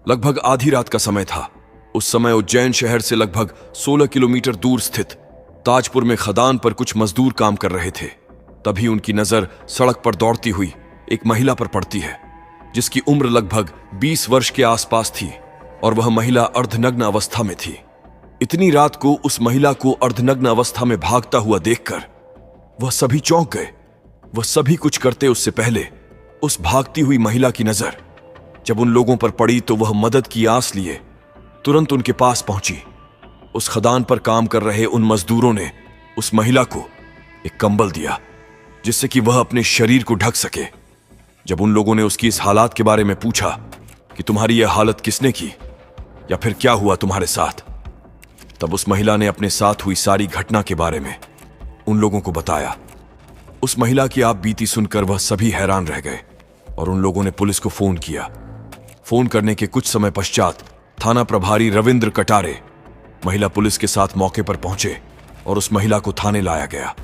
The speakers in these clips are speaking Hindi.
लगभग आधी रात का समय था। उस समय उज्जैन शहर से लगभग 16 किलोमीटर दूर स्थित ताजपुर में खदान पर कुछ मजदूर काम कर रहे थे। तभी उनकी नजर सड़क पर दौड़ती हुई एक महिला पर पड़ती है, जिसकी उम्र लगभग 20 वर्ष के आसपास थी और वह महिला अर्धनग्न अवस्था में थी। इतनी रात को उस महिला को अर्धनग्न अवस्था में भागता हुआ देखकर वह सभी चौंक गए। वह सभी कुछ करते उससे पहले उस भागती हुई महिला की नजर जब उन लोगों पर पड़ी तो वह मदद की आस लिए तुरंत उनके पास पहुंची। उस खदान पर काम कर रहे उन मजदूरों ने उस महिला को एक कंबल दिया जिससे कि वह अपने शरीर को ढक सके। जब उन लोगों ने उसकी इस हालात के बारे में पूछा कि तुम्हारी यह हालत किसने की या फिर क्या हुआ तुम्हारे साथ, तब उस महिला ने अपने साथ हुई सारी घटना के बारे में उन लोगों को बताया। उस महिला की आप बीती सुनकर वह सभी हैरान रह गए और उन लोगों ने पुलिस को फोन किया। फोन करने के कुछ समय पश्चात थाना प्रभारी रविंद्र कटारे महिला पुलिस के साथ मौके पर पहुंचे और उस महिला को थाने लाया गया।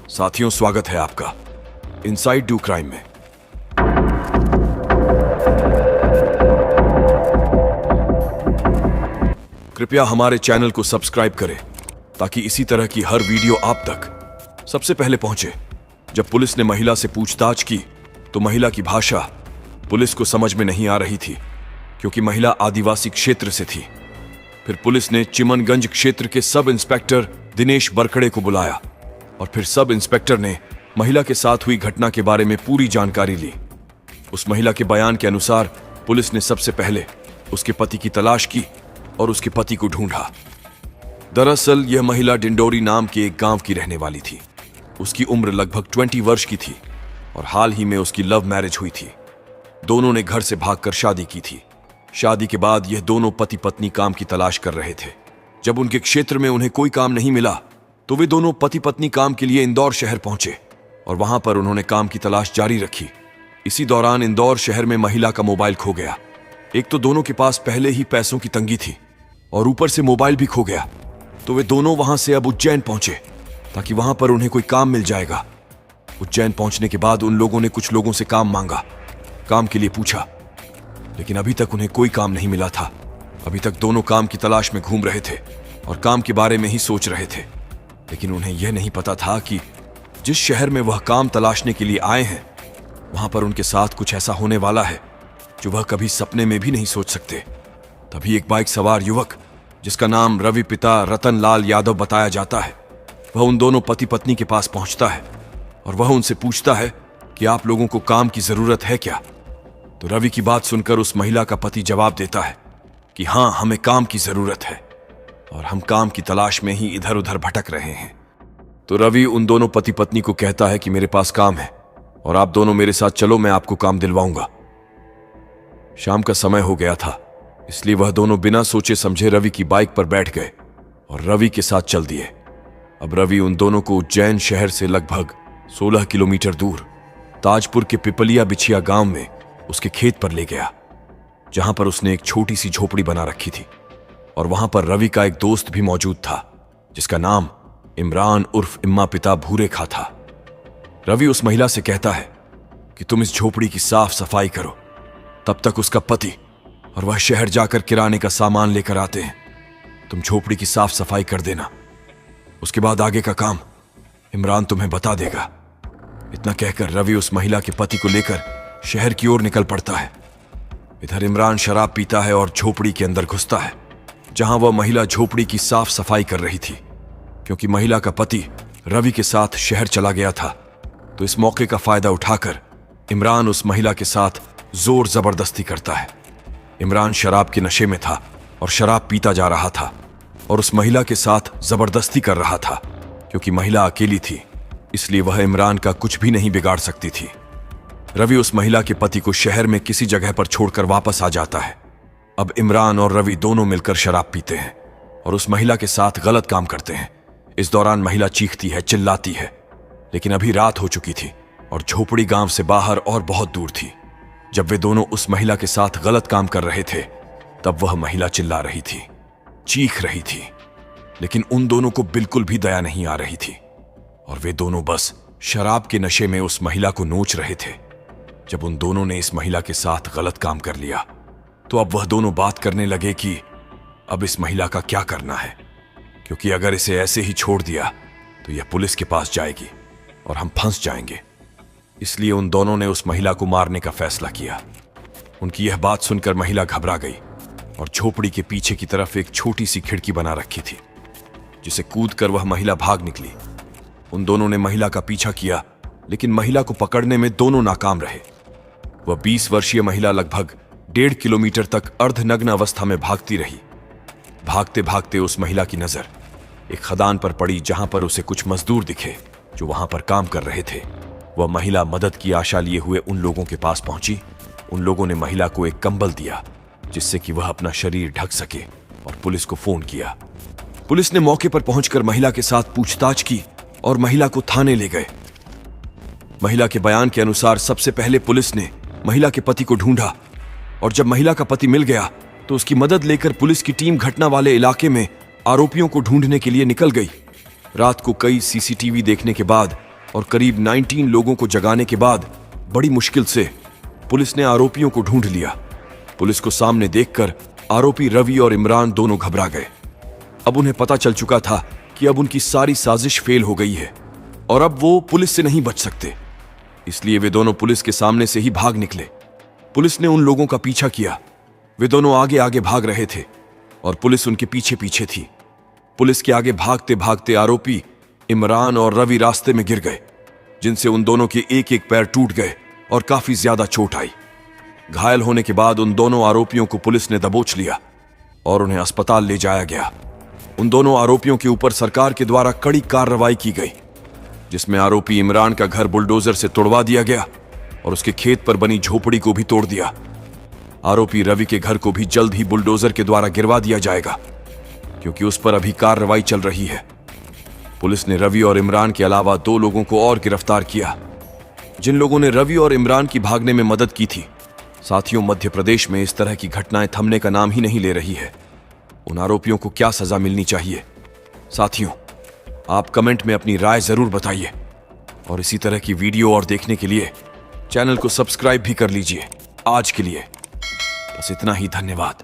साथियों, स्वागत है आपका इनसाइड डू क्राइम में। कृपया हमारे चैनल को सब्सक्राइब करें ताकि इसी तरह की हर वीडियो आप तक सबसे पहले पहुंचे। जब पुलिस ने महिला से पूछताछ की तो महिला की भाषा पुलिस को समझ में नहीं आ रही थी क्योंकि महिला आदिवासी क्षेत्र से थी। फिर पुलिस ने चिमनगंज क्षेत्र के सब इंस्पेक्टर दिनेश बरकड़े को बुलाया और फिर सब इंस्पेक्टर ने महिला के साथ हुई घटना के बारे में पूरी जानकारी ली। उस महिला के बयान के अनुसार पुलिस ने सबसे पहले उसके पति की तलाश की और उसके पति को ढूंढा। दरअसल यह महिला डिंडोरी नाम के एक गांव की रहने वाली थी। उसकी उम्र लगभग 20 वर्ष की थी और हाल ही में उसकी लव मैरिज हुई थी। दोनों ने घर से भागकर शादी की थी। शादी के बाद यह दोनों पति पत्नी काम की तलाश कर रहे थे। जब उनके क्षेत्र में उन्हें कोई काम नहीं मिला तो वे दोनों पति पत्नी काम के लिए इंदौर शहर पहुंचे और वहां पर उन्होंने काम की तलाश जारी रखी। इसी दौरान इंदौर शहर में महिला का मोबाइल खो गया। एक तो दोनों के पास पहले ही पैसों की तंगी थी और ऊपर से मोबाइल भी खो गया, तो वे दोनों वहां से अब उज्जैन पहुंचे ताकि वहां पर उन्हें कोई काम मिल जाएगा। उज्जैन पहुंचने के बाद उन लोगों ने कुछ लोगों से काम मांगा, काम के लिए पूछा, लेकिन अभी तक उन्हें कोई काम नहीं मिला था। अभी तक दोनों काम की तलाश में घूम रहे थे और काम के बारे में ही सोच रहे थे, लेकिन उन्हें यह नहीं पता था कि जिस शहर में वह काम तलाशने के लिए आए हैं वहां पर उनके साथ कुछ ऐसा होने वाला है जो वह कभी सपने में भी नहीं सोच सकते। तभी एक बाइक सवार युवक जिसका नाम रवि पिता रतन लाल यादव बताया जाता है, वह उन दोनों पति पत्नी के पास पहुंचता है और वह उनसे पूछता है कि आप लोगों को काम की जरूरत है क्या। तो रवि की बात सुनकर उस महिला का पति जवाब देता है कि हाँ, हमें काम की जरूरत है और हम काम की तलाश में ही इधर उधर भटक रहे हैं। तो रवि उन दोनों पति पत्नी को कहता है कि मेरे पास काम है और आप दोनों मेरे साथ चलो, मैं आपको काम दिलवाऊंगा। शाम का समय हो गया था, इसलिए वह दोनों बिना सोचे समझे रवि की बाइक पर बैठ गए और रवि के साथ चल दिए। अब रवि उन दोनों को उज्जैन शहर से लगभग 16 किलोमीटर दूर ताजपुर के पिपलिया बिछिया गांव में उसके खेत पर ले गया, जहां पर उसने एक छोटी सी झोपड़ी बना रखी थी और वहां पर रवि का एक दोस्त भी मौजूद था जिसका नाम इमरान उर्फ इम्मा पिता भूरे खा था। रवि उस महिला से कहता है कि तुम इस झोपड़ी की साफ सफाई करो, तब तक उसका पति और वह शहर जाकर किराने का सामान लेकर आते हैं। तुम झोपड़ी की साफ सफाई कर देना, उसके बाद आगे का काम इमरान तुम्हें बता देगा। इतना कहकर रवि उस महिला के पति को लेकर शहर की ओर निकल पड़ता है। इधर इमरान शराब पीता है और झोपड़ी के अंदर घुसता है, जहां वह महिला झोपड़ी की साफ सफाई कर रही थी। क्योंकि महिला का पति रवि के साथ शहर चला गया था, तो इस मौके का फायदा उठाकर इमरान उस महिला के साथ जोर जबरदस्ती करता है। इमरान शराब के नशे में था और शराब पीता जा रहा था और उस महिला के साथ जबरदस्ती कर रहा था। क्योंकि महिला अकेली थी, इसलिए वह इमरान का कुछ भी नहीं बिगाड़ सकती थी। रवि उस महिला के पति को शहर में किसी जगह पर छोड़कर वापस आ जाता है। अब इमरान और रवि दोनों मिलकर शराब पीते हैं और उस महिला के साथ गलत काम करते हैं। इस दौरान महिला चीखती है, चिल्लाती है, लेकिन अभी रात हो चुकी थी और झोपड़ी गांव से बाहर और बहुत दूर थी। जब वे दोनों उस महिला के साथ गलत काम कर रहे थे, तब वह महिला चिल्ला रही थी, चीख रही थी, लेकिन उन दोनों को बिल्कुल भी दया नहीं आ रही थी और वे दोनों बस शराब के नशे में उस महिला को नोच रहे थे। जब उन दोनों ने इस महिला के साथ गलत काम कर लिया, तो अब वह दोनों बात करने लगे कि अब इस महिला का क्या करना है, क्योंकि अगर इसे ऐसे ही छोड़ दिया तो यह पुलिस के पास जाएगी और हम फंस जाएंगे। इसलिए उन दोनों ने उस महिला को मारने का फैसला किया। उनकी यह बात सुनकर महिला घबरा गई और झोपड़ी के पीछे की तरफ एक छोटी सी खिड़की बना रखी थी, जिसे कूदकर वह महिला भाग निकली। उन दोनों ने महिला का पीछा किया, लेकिन महिला को पकड़ने में दोनों नाकाम रहे। वह 20 वर्षीय महिला लगभग 1.5 किलोमीटर तक अर्धनग्न अवस्था में भागती रही। भागते भागते उस महिला की नजर एक खदान पर पड़ी, जहां पर उसे कुछ मजदूर दिखे जो वहां पर काम कर रहे थे। वह महिला मदद की आशा लिए हुए उन लोगों के पास पहुंची। उन लोगों ने महिला को एक कंबल दिया जिससे कि वह अपना शरीर ढक सके और पुलिस को फोन किया। पुलिस ने मौके पर पहुंचकर महिला के साथ पूछताछ की और महिला को थाने ले गए। महिला के बयान के अनुसार सबसे पहले पुलिस ने महिला के पति को ढूंढा और जब महिला का पति मिल गया तो उसकी मदद लेकर पुलिस की टीम घटना वाले इलाके में आरोपियों को ढूंढने के लिए निकल गई। रात को कई सीसीटीवी देखने के बाद और करीब 19 लोगों को जगाने के बाद बड़ी मुश्किल से पुलिस ने आरोपियों को ढूंढ लिया। पुलिस को सामने देखकर आरोपी रवि और इमरान दोनों घबरा गए। अब उन्हें पता चल चुका था कि अब उनकी सारी साजिश फेल हो गई है और अब वो पुलिस से नहीं बच सकते। इसलिए वे दोनों पुलिस के सामने से ही भाग निकले। पुलिस ने उन लोगों का पीछा किया। वे दोनों आगे आगे भाग रहे थे और पुलिस उनके पीछे पीछे थी। पुलिस के आगे भागते भागते आरोपी इमरान और रवि रास्ते में गिर गए, जिनसे उन दोनों के एक एक पैर टूट गए और काफी ज्यादा चोट आई। घायल होने के बाद उन दोनों आरोपियों को पुलिस ने दबोच लिया और उन्हें अस्पताल ले जाया गया। उन दोनों आरोपियों के ऊपर सरकार के द्वारा कड़ी कार्रवाई की गई, जिसमें आरोपी इमरान का घर बुलडोजर से तोड़वा दिया गया और उसके खेत पर बनी झोपड़ी को भी तोड़ दिया। आरोपी रवि के घर को भी जल्द ही बुलडोजर के द्वारा गिरवा दिया जाएगा, क्योंकि उस पर अभी कार्रवाई चल रही है। पुलिस ने रवि और इमरान के अलावा 2 लोगों को और गिरफ्तार किया, जिन लोगों ने रवि और इमरान की भागने में मदद की थी। साथियों, मध्य प्रदेश में इस तरह की घटनाएं थमने का नाम ही नहीं ले रही है। उन आरोपियों को क्या सजा मिलनी चाहिए? साथियों, आप कमेंट में अपनी राय जरूर बताइए और इसी तरह की वीडियो और देखने के लिए चैनल को सब्सक्राइब भी कर लीजिए। आज के लिए बस इतना ही। धन्यवाद।